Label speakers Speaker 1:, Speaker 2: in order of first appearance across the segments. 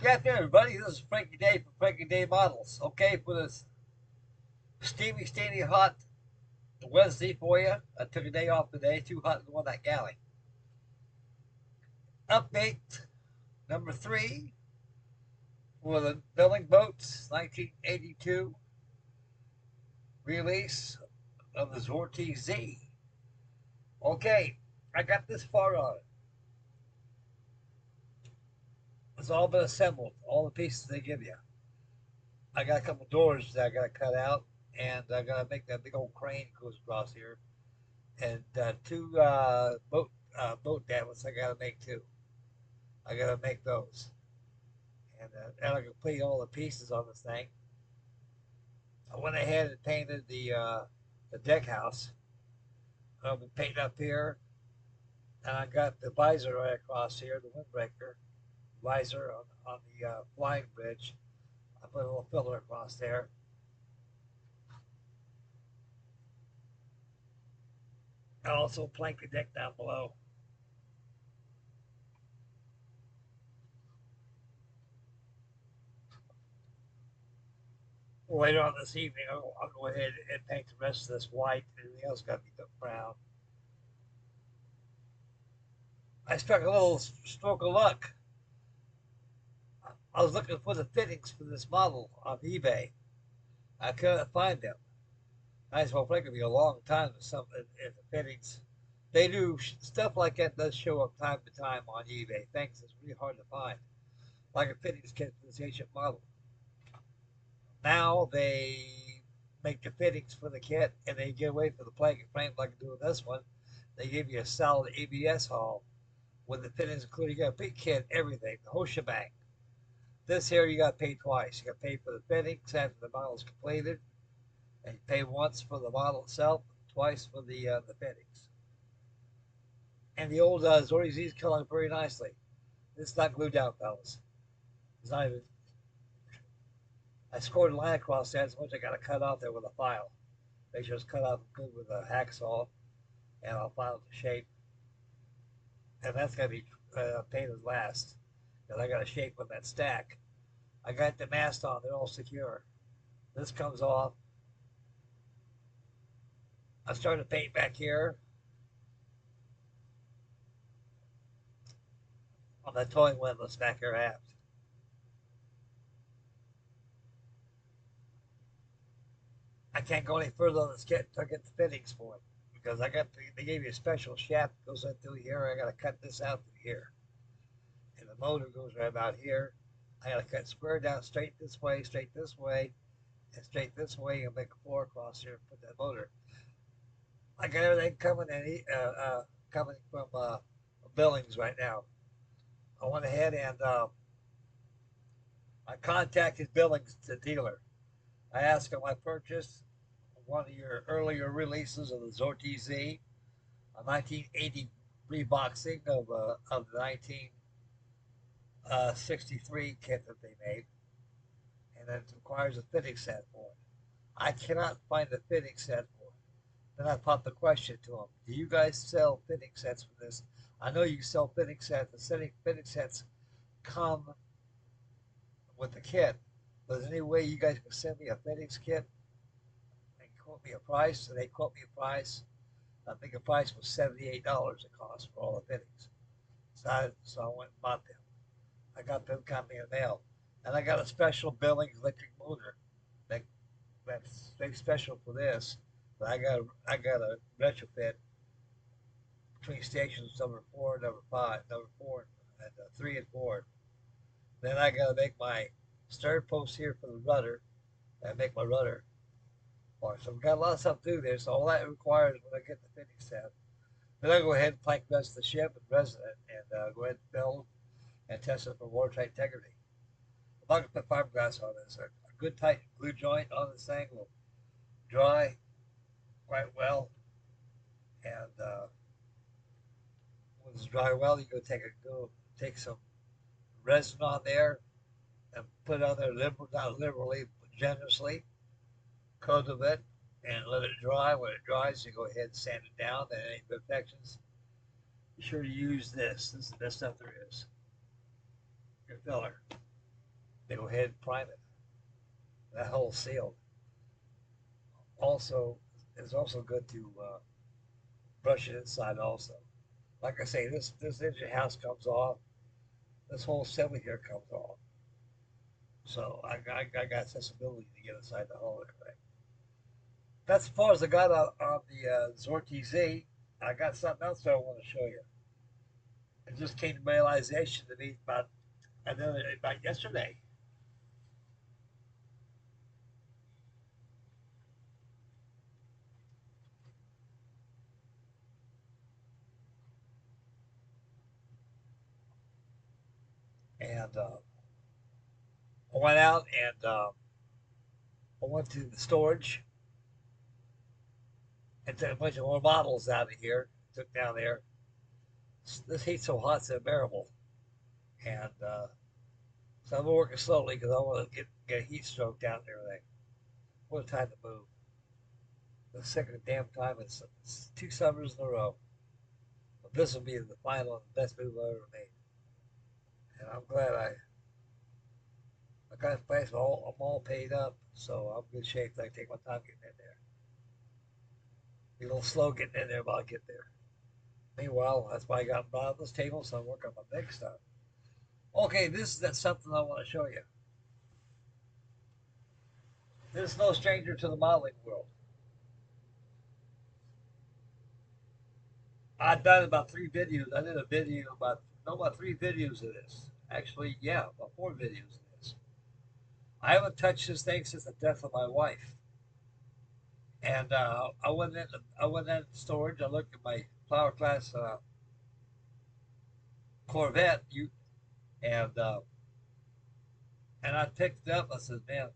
Speaker 1: Good afternoon, everybody. This is Frankie Day from Frankie Day Models. Okay, for this steamy hot Wednesday for you. I took a day off today. Too hot to go on that galley. Update number 3 for the Billingboats 1982 release of the ZWARTE ZEE. Okay, I got this far on it. It's all been assembled. All the pieces they give you. I got a couple doors that I got to cut out, and I got to make that big old crane goes across here, and two boat davits I got to make too. I got to make those, and I complete all the pieces on this thing. I went ahead and painted the deck house. I'll be painting up here, and I got the visor right across here, the windbreaker visor on the flying bridge. I put a little filler across there. I also planked the deck down below. Later on this evening, I'll go ahead and paint the rest of this white. Everything else got to be done brown. I struck a little stroke of luck. I was looking for the fittings for this model on eBay. I couldn't find them. I just hope it could be a long time to some in the fittings. They do stuff like that does show up time to time on eBay. Things that's really hard to find, like a fittings kit for this ancient model. Now they make the fittings for the kit, and they give away for the frame like I do with this one. They give you a solid ABS haul with the fittings included. You got a big kit, everything, the whole shebang. This here you got to pay twice. You got to pay for the fittings after the model is completed, and you pay once for the model itself, twice for the fittings. And the old Zort's Z's come out very nicely. It's not glued down, fellas. It's not even. I scored a line across that so much I got to cut off there with a file. Make sure it's cut off good with a hacksaw, and I'll file it to shape. And that's got to be painted last, because I got to shape with that stack. I got the mast on; they're all secure. This comes off. I started to paint back here on the towing windlass back here aft. I can't go any further on this kit until I get the fittings for it, because they gave you a special shaft that goes in through here. I got to cut this out through here, and the motor goes right about here. I got to cut square down straight this way, and straight this way, and make a floor across here and put that motor. I got everything coming from Billings right now. I went ahead and I contacted Billings, the dealer. I asked him I purchased one of your earlier releases of the ZWARTE ZEE, a 1980 reboxing of the 1963 kit that they made, and it requires a fitting set for it. I cannot find a fitting set for it. Then I popped the question to him: do you guys sell fitting sets for this? I know you sell fitting sets. The fitting sets come with the kit. But is there any way you guys can send me a fittings kit and quote me a price? So they quote me a price. I think the price was $78 it cost for all the fittings. So I went and bought them. I got them coming in the mail. And I got a special Billings electric motor that, that's very special for this. But I got a retrofit between stations number 4 and number 5, number 4 and 3 and 4. Then I got to make my stern post here for the rudder and make my rudder. So we've got a lot of stuff to do there. So all that requires when I get the fitting set. Then I go ahead and plank the rest of the ship and resin it, and go ahead and build and test it for watertight integrity. I'm not going to put fiberglass on this. A good tight glue joint on this thing will dry quite well. And when it's dry well, you go take some resin on there and put it on there not liberally, but generously. Coat of it and let it dry. When it dries, you go ahead and sand it down. Then any imperfections, be sure to use this. This is the best stuff there is. Your filler. they go ahead and prime it. That hole's sealed. Also, it's also good to brush it inside also. Like I say, this engine house comes off. This whole assembly here comes off. So I got sensibility to get inside the hole and everything. That's as far as I got on the ZWARTE ZEE. I got something else that I want to show you. It just came to realization to me about yesterday. And I went out and I went to the storage and took a bunch of more models out of here. Took down there. This heat's so hot it's unbearable. And so I'm working slowly because I want to get a heat stroke down and everything. What a time to move. The second damn time. It's 2 summers in a row. But this will be the final and the best move I ever made. And I'm glad I got a place. I'm all paid up, so I'm in good shape. I take my time getting in there. Be a little slow getting in there, but I'll get there. Meanwhile, that's why I got brought on this table, so I'm working on my big stuff. Okay, that's something I want to show you. This is no stranger to the modeling world. I've done about 3 videos. I did a video about 3 videos of this. Actually, yeah, about 4 videos of this. I haven't touched this thing since the death of my wife. And I went in storage. I looked at my flower class Corvette, and uh, and I picked it up. I said, man,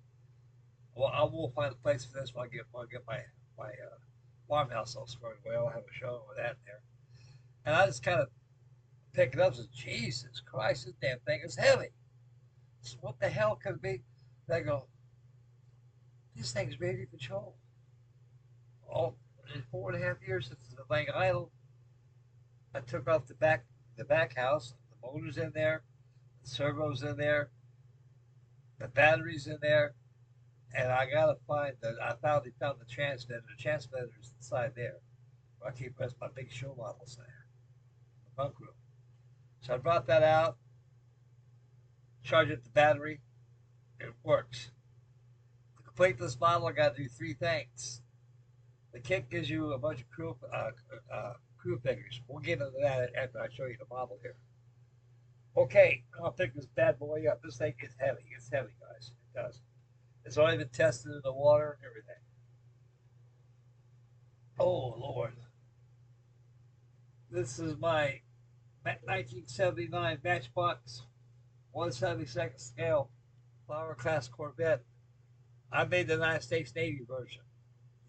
Speaker 1: well, I will find a place for this when I get my farmhouse all squared away. I'll have a show with that in there. And I just kind of picked it up and said, Jesus Christ, this damn thing is heavy. So what the hell could it be? And I go, this thing's radio control. All in 4.5 years since the thing idle, I took off the back house. The motor's in there, the servo's in there, the battery's in there, and I gotta find that. I finally found the transmitter. The transmitter's inside there. Where I keep my big show models there, the bunk room. So I brought that out, charged it the battery. It works. To complete this model, I got to do 3 things. The kit gives you a bunch of crew figures. We'll get into that after I show you the model here. Okay, I'll pick this bad boy up. This thing is heavy. It's heavy, guys. It does. It's already been tested in the water and everything. Oh, Lord. This is my 1979 Matchbox 1/72 scale flower class Corvette. I made the United States Navy version.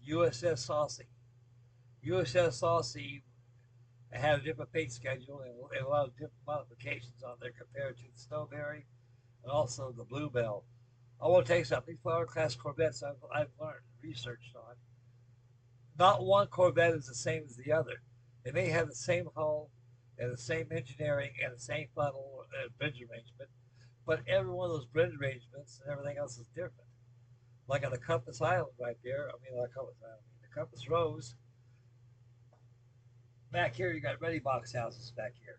Speaker 1: USS Saucy. USS Saucy had a different paint schedule and a lot of different modifications on there compared to the Snowberry and also the Bluebell. I want to tell you something. These flower class Corvettes I've learned and researched on. Not one Corvette is the same as the other. They may have the same hull and the same engineering and the same funnel and bridge arrangement, but every one of those bridge arrangements and everything else is different. Like on the Compass Island right there, the Compass Rose, back here you got ready box houses back here.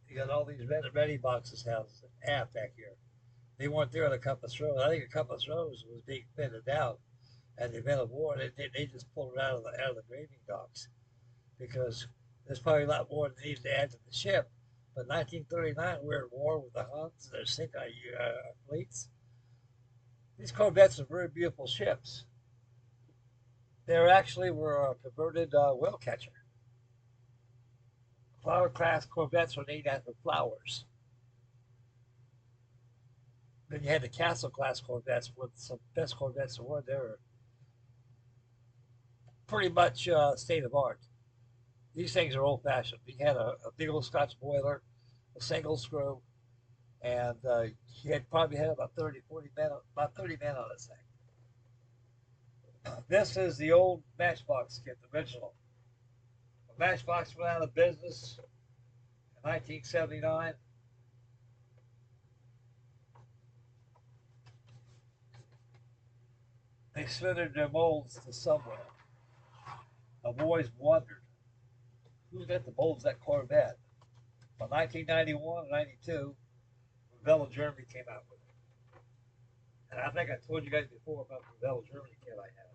Speaker 1: You got all these ready boxes houses aft back here. They weren't there on the Compass Rose. I think the Compass Rose was being fitted out at the event of war. They just pulled it out of the graving docks because there's probably a lot more that needs to add to the ship. But 1939, we're at war with the Huns. They're sinking our fleets. These Corvettes are very beautiful ships. They actually were a converted whale catcher. Flower class Corvettes were named after flowers. Then you had the Castle class Corvettes, with some best Corvettes in the world. They were pretty much state of art. These things are old fashioned. We had a big old Scotch boiler, a single screw, and he had probably had about 30 men on this thing. This is the old Matchbox kit, the original. The Matchbox went out of business in 1979. slithered their molds to somewhere. I've always wondered who got the molds of that Corvette. From 1991 and 92, Willo Germany came out with it. And I think I told you guys before about the Willo Germany kit I had.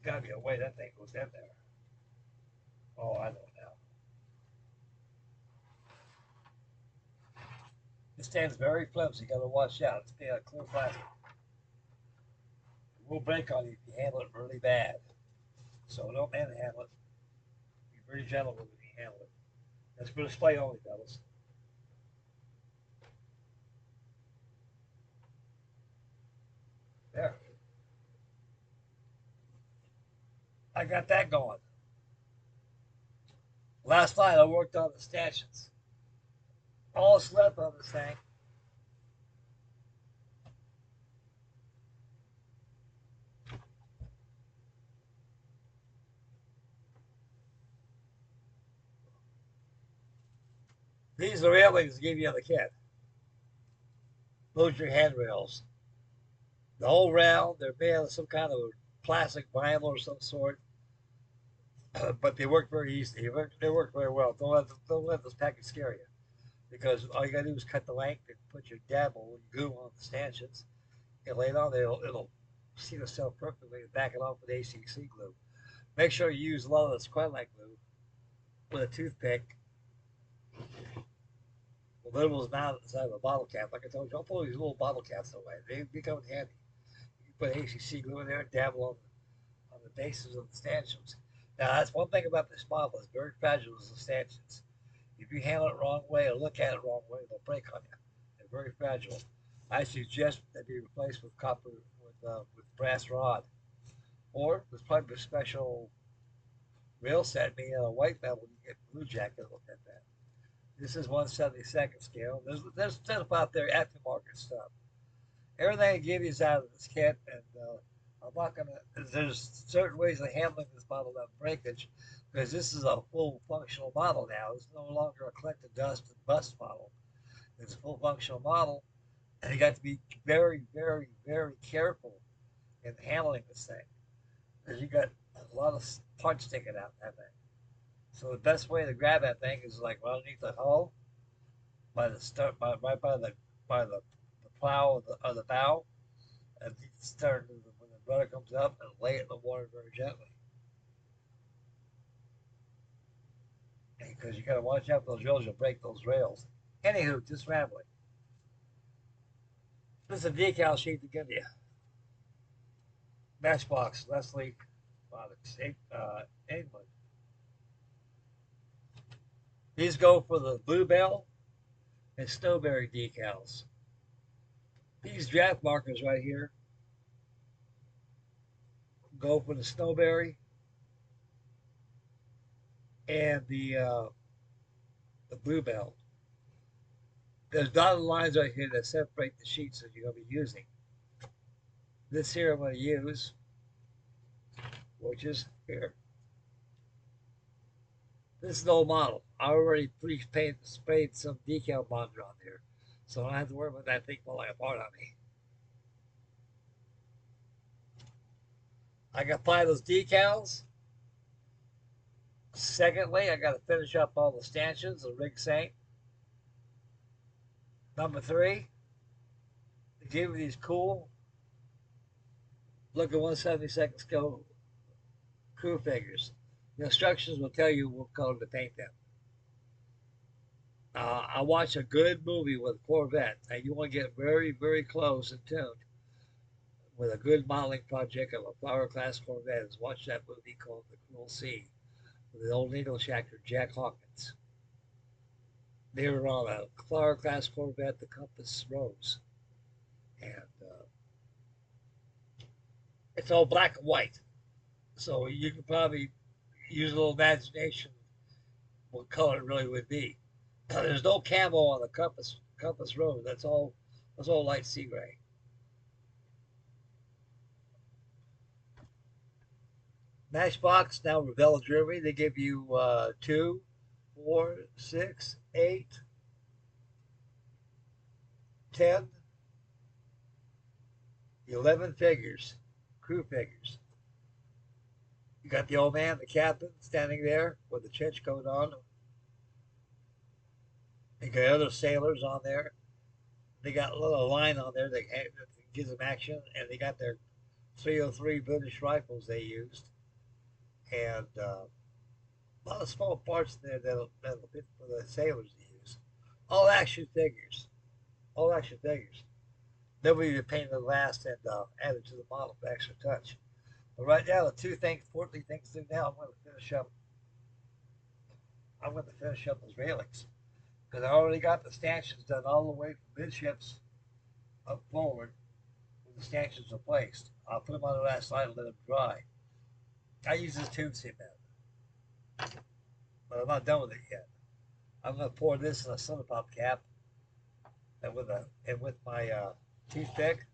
Speaker 1: There's got to be a way that thing goes in there. Oh, I know now. This stand's very flimsy. You got to watch out. It's made out of clear plastic. It will break on you if you handle it really bad. So don't manhandle it. Be very gentle when you handle it. That's for display only, fellas. There. I got that going. Last night I worked on the stanchions. All slept on this thing. These are railings to give you on the kit. Those are your handrails. The whole round, they're made out of some kind of plastic vinyl or some sort. But they work very easily. They work very well. Don't let this package scare you. Because all you gotta do is cut the length and put your dabble and glue on the stanchions. And lay it on there, it'll seal itself perfectly and back it off with ACC glue. Make sure you use a lot of this Quenlite glue with a toothpick. The lid was not inside of a bottle cap. Like I told you, don't throw these little bottle caps away. They become handy. You put ACC glue in there and dabble on the bases of the stanchions. Now, that's one thing about this model. It's very fragile as the stanchions. If you handle it wrong way or look at it wrong way, they'll break on you. They're very fragile. I suggest they be replaced with copper with brass rod, or there's probably a special rail set made out of white metal. You get blue jacket. Look at that. This is 1/72 scale. There's stuff out there, aftermarket stuff. Everything I give you is out of this kit, and I'm not gonna. There's certain ways of handling this model of breakage, because this is a full functional model now. It's no longer a collect the dust and bust model. It's a full functional model, and you got to be very, very, very careful in handling this thing, because you got a lot of parts sticking out in that thing. So the best way to grab that thing is like right underneath the hull, by the start, right by the plow of the bow, and you start when the rudder comes up and lay it in the water very gently. Because you got to watch out for those rails, you'll break those rails. Anywho, just rambling. This is a decal sheet to give you. Matchbox, Leslie products, England. These go for the Bluebell and Snowberry decals. These draft markers right here go for the Snowberry and the Bluebell. There's dotted lines right here that separate the sheets that you're going to be using. This here I'm going to use, which is here. This is an old model. I already sprayed some decal bonder on there, so I don't have to worry about that thing falling apart on me. I got to apply those decals. Secondly, I got to finish up all the stanchions, the rig saint. Number 3, to give me these cool looking 1/72 scale crew figures. The instructions will tell you what color to paint them. I watched a good movie with Corvette, and you want to get very, very close and tuned with a good modeling project of a flower class Corvette is watch that movie called The Cruel Sea with the old needle shactor Jack Hawkins. They were on a flower class Corvette, the Compass Rose, and it's all black and white, so you can probably use a little imagination what color it really would be. There's no camo on the Compass Rose. That's all light sea gray. Matchbox now Revell Jewelry. They give you 2, 4, 6, 8, 10, 11 figures, crew figures. You got the old man, the captain, standing there with the trench coat on. You got other sailors on there. They got a little line on there that gives them action, and they got their 303 British rifles they used, and a lot of small parts there that'll fit for the sailors to use. All action figures. All action figures. Then we painted the last and added to the model for extra touch. But right now, the two things, important things to do now, I'm going to finish up. I'm going to finish up those railings because I already got the stanchions done all the way from midships up forward where the stanchions are placed. I'll put them on the last side and let them dry. I use this tube cement, but I'm not done with it yet. I'm going to pour this in a soda pop cap and with my toothpick,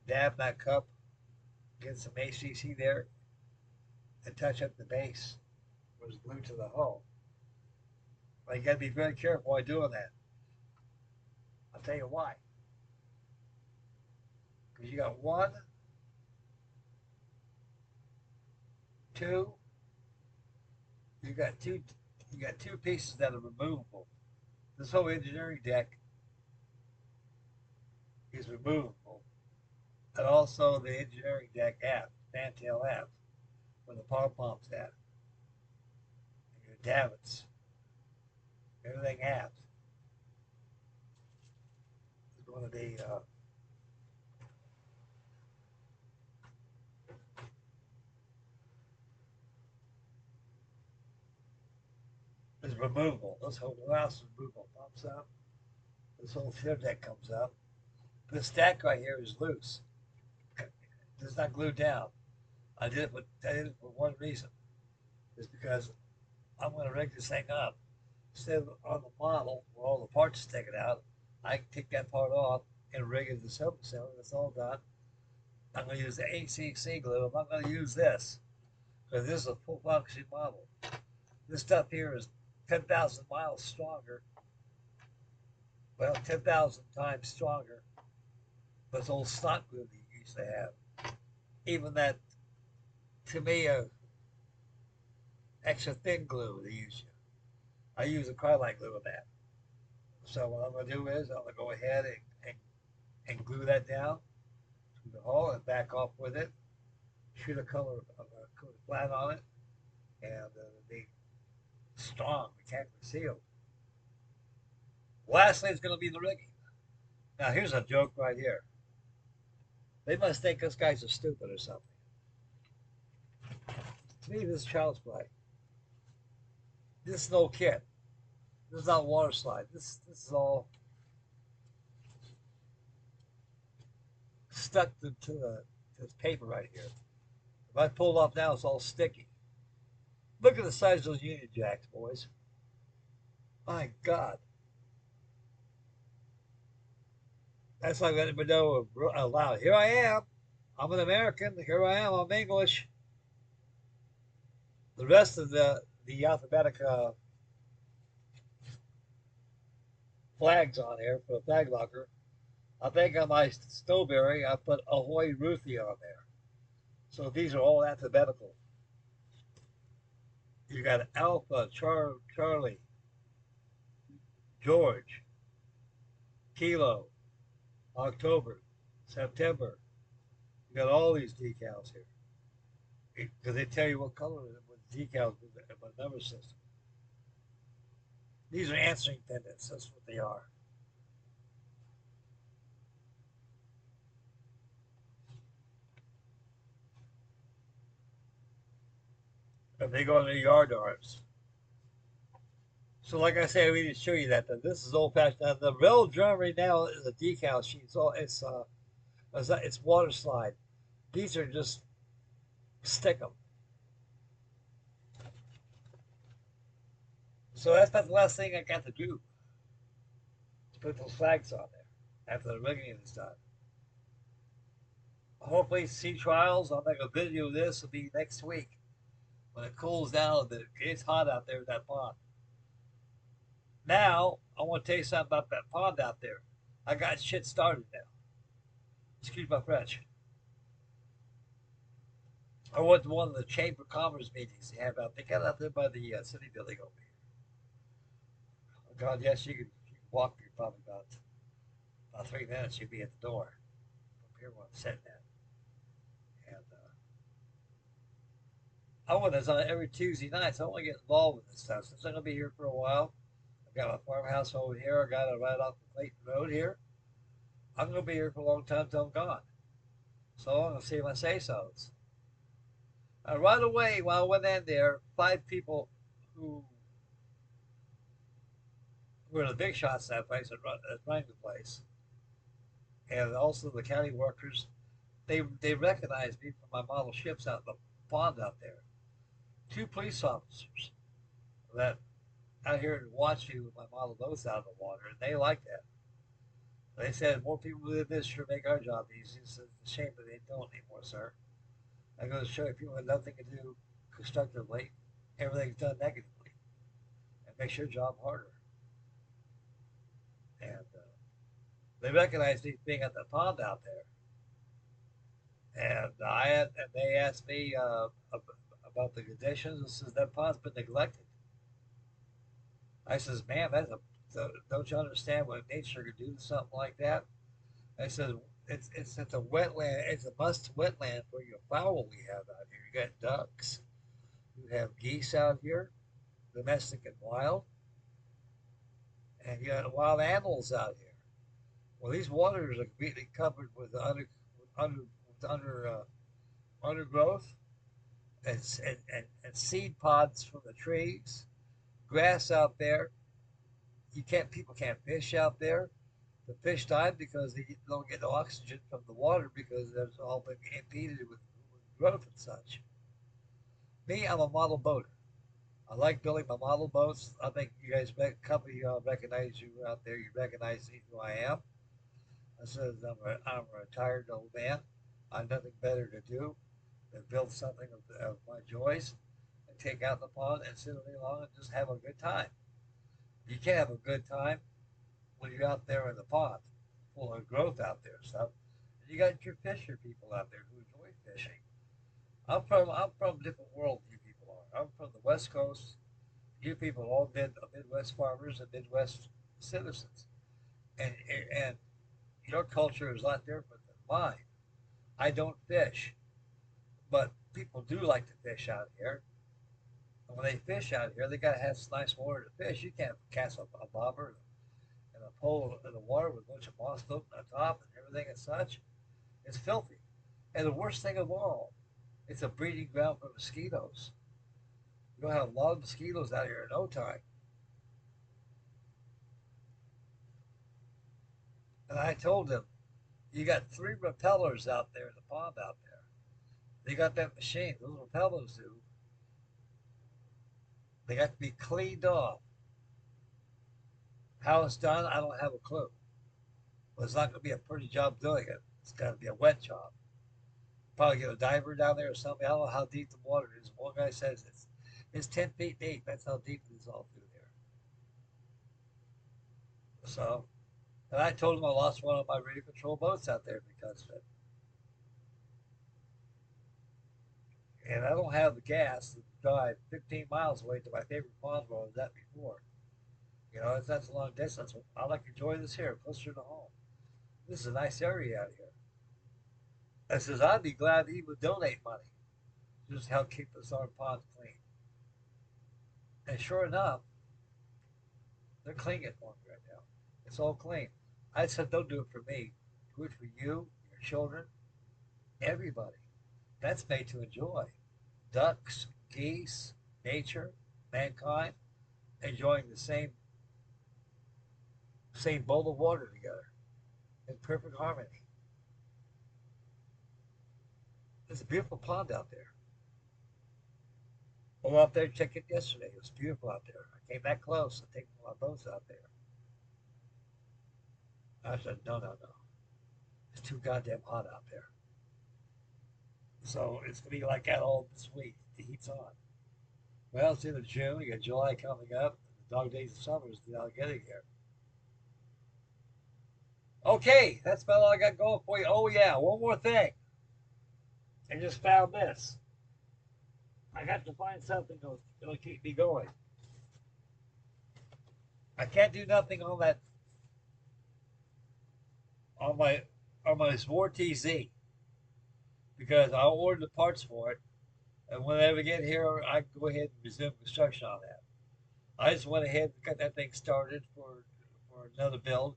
Speaker 1: dab that cup, get some HCC there, and touch up the base where it's glued to the hull. But you got to be very careful while doing that. I'll tell you why. Because you got 1, 2, you got two pieces that are removable. This whole engineering deck is removable. And also the engineering deck aft, fantail aft, where the pom-pom's at. And your davits. Everything aft is going to be is removable. This whole glass is removable. Pops up. This whole fare deck comes up. This stack right here is loose. It's not glued down. I did it for one reason. Is because I'm going to rig this thing up. Instead of on the model where all the parts are taken out, I can take that part off and rig it to the sub-assembly. That's all done. I'm going to use the ACC glue. I'm not going to use this because this is a full function model. This stuff here is 10,000 miles stronger. Well, 10,000 times stronger. But it's old stock glue that you used to have. Even that, to me, extra thin glue they use. I use a carbide glue in that. So what I'm going to do is I'm going to go ahead and glue that down to the hull and back off with it. Shoot a color of a coat of flat on it, and it'll be strong, mechanically sealed. Lastly, it's going to be the rigging. Now here's a joke right here. They must think us guys are stupid or something. To me, this is child's play. This is no kit. This is not water slide. This is all stuck to this paper right here. If I pull it off now, it's all sticky. Look at the size of those Union Jacks, boys. My God. That's like letting me know aloud. Here I am. I'm an American. Here I am. I'm English. The rest of the alphabetic flags on here for the flag locker. I think on my Stowberry, I put Ahoy Ruthie on there. So these are all alphabetical. You got Alpha, Charlie, George, Kilo, October, September. You got all these decals here. Because they tell you what color with decals with the number system. These are answering pendants. That's what they are. And they go in the yard arms. So like I said, we didn't show you that. This is old fashioned. Now, the real drummery now is a decal sheet. It's water slide. These are just stick 'em. So that's about the last thing I got to do. To put those flags on there after the rigging is done. Hopefully, sea trials. I'll make a video of this. It'll be next week when it cools down a bit. It's hot out there in that pond. Now, I want to tell you something about that pond out there. I got shit started now. Excuse my French. I went to one of the Chamber of Commerce meetings they have out. They got out there by the city building over here. Oh God, yes, you can walk here probably about 3 minutes. You'll be at the door from here where I'm sitting at. And I went this on every Tuesday night, so I want to get involved with this stuff. Since I'm gonna be here for a while, I've got my farmhouse over here. I got it right off the Clayton Road here. I'm gonna be here for a long time till I'm gone. So I'm gonna see my say-sos. Right away, while I went in there, 5 people who were the big shots in that place that running the place, and also the county workers, they recognized me from my model ships out in the pond out there. 2 police officers that out here and watch me with my model boats out of the water, and they like that. They said more people do this sure make our job easy. It's a shame that they don't anymore, sir. I go to show you people have nothing to do constructively, everything's done negatively, and makes your job harder. And they recognized me being at the pond out there, and they asked me about the conditions. This is that pond's been neglected. I says, man, don't you understand what nature could do to something like that? I said, it's a wetland. It's a must wetland for your fowl we have out here. You got ducks, you have geese out here, domestic and wild, and you got wild animals out here. Well, these waters are completely covered with under with undergrowth and seed pods from the trees, grass out there. You can't People can't fish out there. The fish die because they don't get no oxygen from the water because there's all been impeded with growth and such. Me, I'm a model boater. I like building my model boats. I think you guys, company, recognize you out there. You recognize who I am. I said I'm a retired old man. I have nothing better to do than build something of my joys and take out the pond and sit along and just have a good time. You can't have a good time when you're out there in the pond, full of growth out there and stuff. And you got your fisher people out there who enjoy fishing. I'm from a different world than you people are. I'm from the West Coast. You people are all Midwest farmers and Midwest citizens, and and your culture is a lot different than mine. I don't fish, but people do like to fish out here. And when they fish out here, they gotta have some nice water to fish. You can't cast a bobber and a pole in the water with a bunch of moss floating on top and everything and such. It's filthy. And the worst thing of all, it's a breeding ground for mosquitoes. You'll have a lot of mosquitoes out here in no time. And I told them, you got 3 repellers out there in the pond out there. They got that machine. Those repellers do. They got to be cleaned off. How it's done, I don't have a clue. But it's not going to be a pretty job doing it. It's got to be a wet job. Probably get a diver down there or something. I don't know how deep the water is. One guy says it's 10 feet deep. That's how deep it is all through there. So, and I told him I lost one of my radio control boats out there because of it. And I don't have the gas to drive 15 miles away to my favorite pond where I was at before. That's a long distance. I like to enjoy this here, closer to home. This is a nice area out here. I says, I'd be glad to even donate money to just help keep this our pond clean. And sure enough, they're cleaning it for me right now. It's all clean. I said, don't do it for me. Do it for you, your children, everybody. That's made to enjoy. Ducks, geese, nature, mankind, enjoying the same bowl of water together in perfect harmony. There's a beautiful pond out there. I went up there to check it yesterday. It was beautiful out there. I came that close to taking my boats out there. I said, no, no, no. It's too goddamn hot out there. So it's going to be like that all this week. The heat's on. Well, it's into June. You got July coming up. dog days and summers without getting here. Okay, that's about all I got going for you. Oh yeah, one more thing. I just found this. I got to find something that'll keep me going. I can't do nothing on that on my ZWARTE ZEE because I ordered the parts for it, and whenever I get here, I can go ahead and resume construction on that. I just went ahead and got that thing started for another build,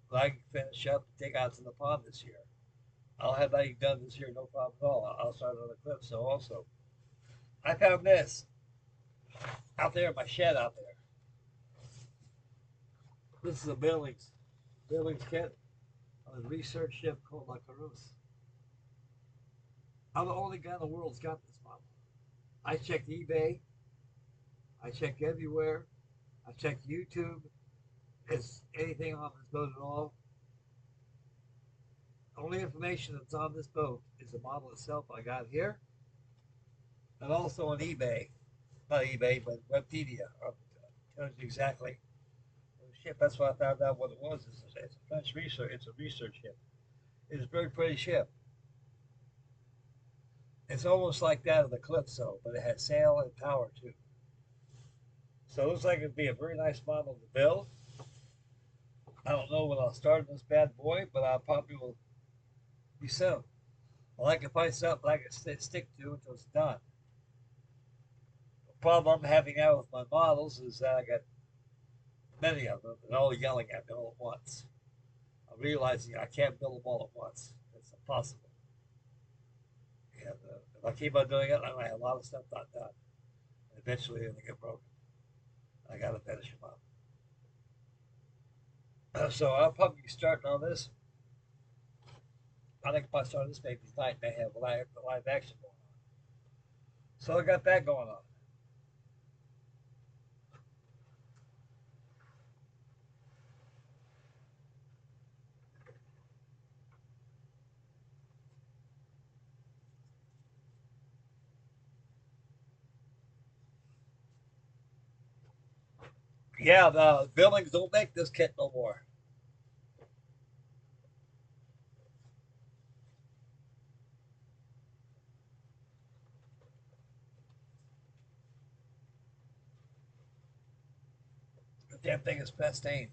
Speaker 1: but I can finish up and take out to the pond this year. I'll have that done this year, no problem at all. I'll start on the clip. So also, I found this out there in my shed out there. This is a Billings kit on a research ship called La Carouse. I'm the only guy in the world that's got this model. I checked eBay. I checked everywhere. I checked YouTube. Is anything on this boat at all? The only information that's on this boat is the model itself I got here, and also on eBay. Not eBay, but Webpedia. Tells you exactly the ship. That's why I found out what it was. It's a French research. It's a research ship. It's a very pretty ship. It's almost like that of the Calypso, but it has sail and power too. So it looks like it'd be a very nice model to build. I don't know when I'll start this bad boy, but I probably will be soon. Well, I can find something I can stick to until it's done. The problem I'm having now with my models is that I got many of them and all yelling at me all at once. I'm realizing I can't build them all at once. It's impossible. And if I keep on doing it, I'm going to have a lot of stuff not done. And eventually, they're going to get broken. I got to finish them up. So I'll probably be starting on this. I think if I start this maybe tonight, may have live action going on. So I got that going on. Yeah, the Billings don't make this kit no more. The damn thing is pristine.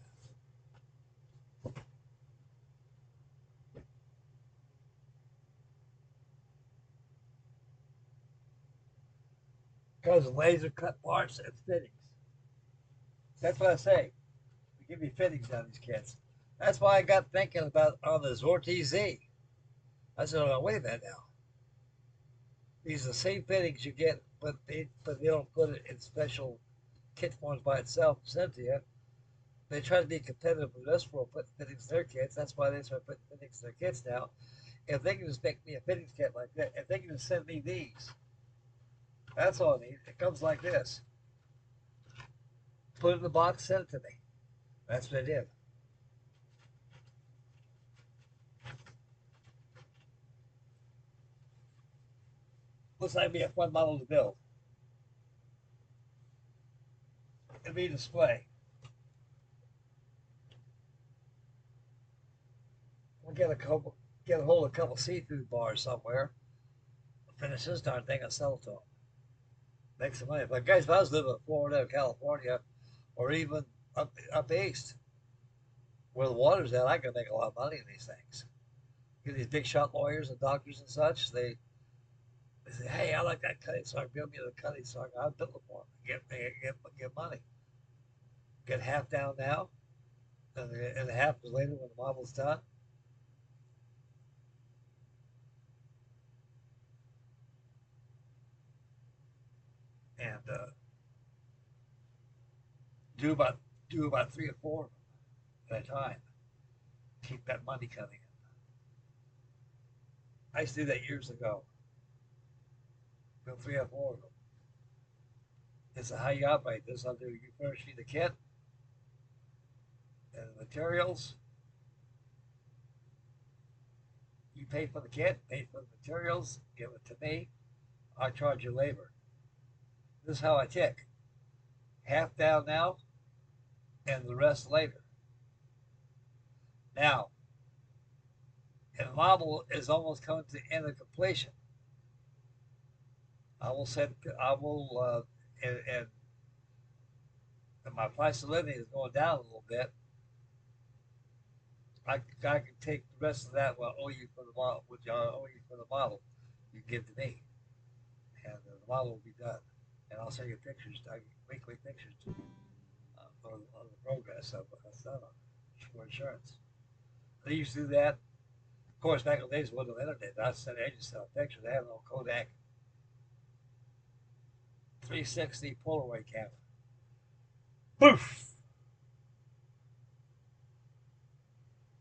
Speaker 1: Because of laser cut parts and fittings. That's what I say. We give you fittings on these kits. That's why I got thinking about on the ZWARTE ZEE. I said, oh, wait a minute now. These are the same fittings you get, but they don't put it in special kit forms by itself sent to you. They try to be competitive with us for putting fittings in their kits. That's why they start putting fittings in their kits now. If they can just make me a fittings kit like that, if they can just send me these, that's all I need. It comes like this. Put it in the box, send it to me. That's what I did. Looks like it'd be a fun model to build. It'd be a display. We'll get a hold of a couple seafood bars somewhere. Finish this darn thing and sell it to them. Make some money. But guys, if I was living in Florida or California, or even up east, where the water's at, I can make a lot of money in these things. Get these big shot lawyers and doctors and such. They say, "Hey, I like that cutting song. Build me the cutting song. I'll build it for them. Get money. Get half down now, and half is later when the model's done." And do about three or four at a time. Keep that money coming in. I used to do that years ago. Build three or four of them. It's how you operate this. I'll do. You furnish me the kit and the materials. You pay for the kit, pay for the materials, give it to me. I charge you labor. This is how I tick. Half down now, and the rest later. Now, and the model is almost coming to the end of completion. I will set, I will, and my price of living is going down a little bit. I can take the rest of that what I owe you for the model, what I owe you for the model, you give to me, and the model will be done. And I'll send you pictures, weekly pictures of the progress of for insurance. They used to do that. Of course, back in the days, wasn't the internet. I sent agents pictures. They had no Kodak 360 Polaroid camera. Poof!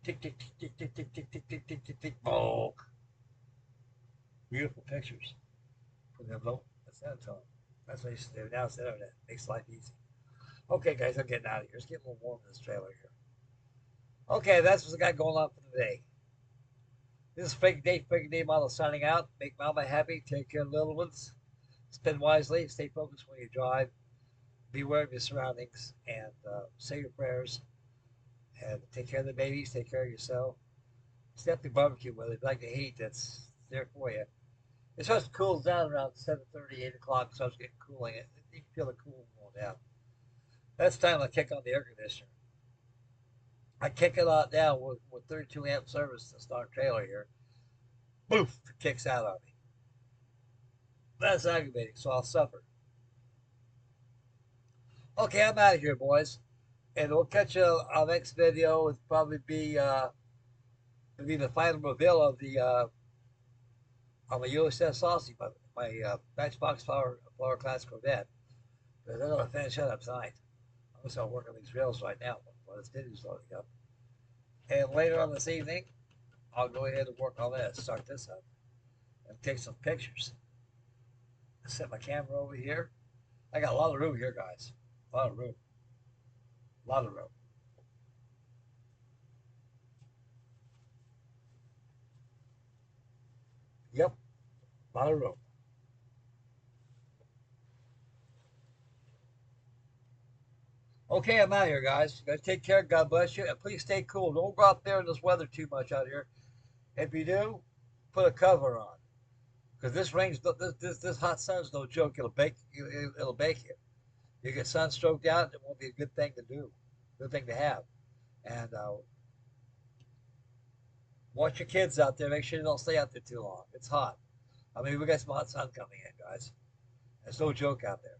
Speaker 1: Tick, tick, tick, tick, tick, tick, tick, tick, tick, tick, tick, tick. Beautiful pictures. Put them low. Send them to them. That's what I used to do. Now it's the internet. Makes life easy. Okay, guys, I'm getting out of here. It's getting a little warm in this trailer here. Okay, that's what I got going on for today. This is Frankie Day Model signing out. Make mama happy. Take care of the little ones. Spend wisely. Stay focused when you drive. Beware of your surroundings. And say your prayers. And take care of the babies. Take care of yourself. Step the barbecue weather. If you like the heat, that's there for you. It starts to cool down around 7:30, 8 o'clock. It starts getting cooling. You can feel the cool going down. That's time I kick on the air conditioner. I kick it out now with 32 amp service to start trailer here. Boof! It kicks out on me. That's aggravating, so I'll suffer. Okay, I'm out of here, boys. And we'll catch you on the next video. It'll probably be the final reveal of the on my USS Saucy, my Matchbox Power Class Corvette. But I'm gonna finish that up tonight. I'm gonna start working on these rails right now while this video's loading up. And later on this evening, I'll go ahead and work on this, start this up, and take some pictures. Set my camera over here. I got a lot of room here, guys. A lot of room. A lot of room. Yep, a lot of room. Okay, I'm out of here, guys. You guys take care. God bless you. And please stay cool. Don't go out there in this weather too much out here. If you do, put a cover on. Because this rain's, this hot sun's no joke. It'll bake you. It'll bake you. You get sunstroked out, it won't be a good thing to do. Good thing to have. And watch your kids out there. Make sure they don't stay out there too long. It's hot. I mean, we got some hot sun coming in, guys. There's no joke out there.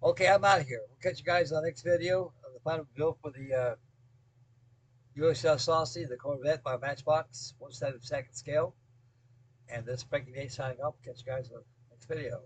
Speaker 1: Okay, I'm out of here. We'll catch you guys on the next video. The final build for the USS Saucy, the Corvette by Matchbox, 1/72 scale. And this is Frankie Day signing off. Catch you guys on the next video.